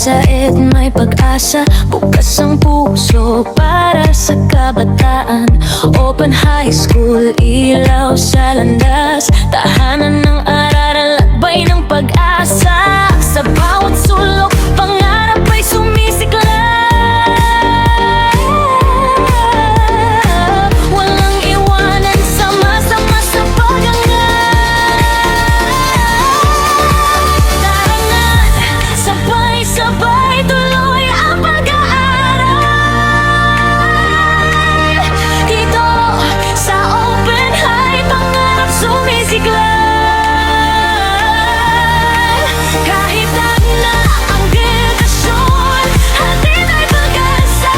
Said may pag-asa, bukas ang puso para sa kabataan. Open High School, ilaw sa landas, tahanan ng araral, lakbay ng pag-asa. Sa bawat sulok, pangarap ay sumisiklab. Walang iwanan, sama-sama sa pag-angat. Darangan, sabay-sabay, tuloy ang pag-aaral. Dito sa Open High, pangarap sumisiklab. Kahit na ang dedikasyon, hatid ay pag-asa.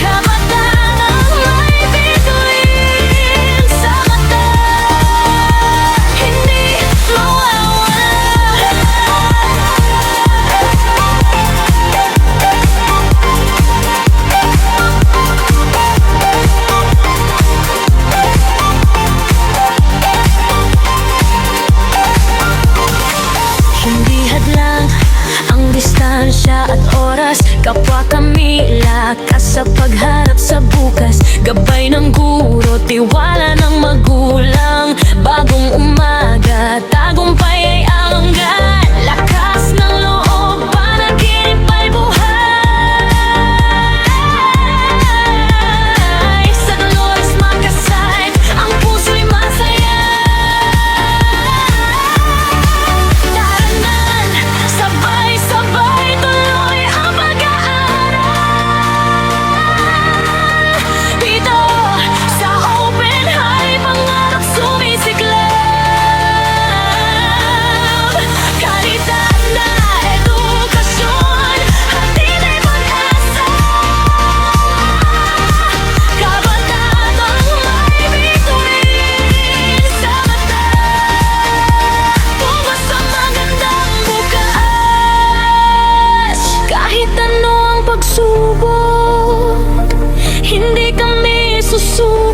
Kabataan ang may bituin sa mata, hindi mawawala. Hindi hadlang ang distansya at oras, kapwa kami lakas sa pagharap sa bukas. Gabay ng guro, tiwala ng magulang, bagong umaga, tagumpay ay anggan. Lakas ng loob, panaginip ay buhay. Sa Dolores Magkasite, ang puso'y masaya. Darangan, sabay-sabay, tuloy ang pag-aaral. Dito sa Open High, pangarap sumisiklab. Kalidad na edukasyon, hatid ay pag-asa. Kabataan ang may bituin sa mata, tungo sa magandang bukas. Kahit ano ang pagsubok, hindi kami susuko.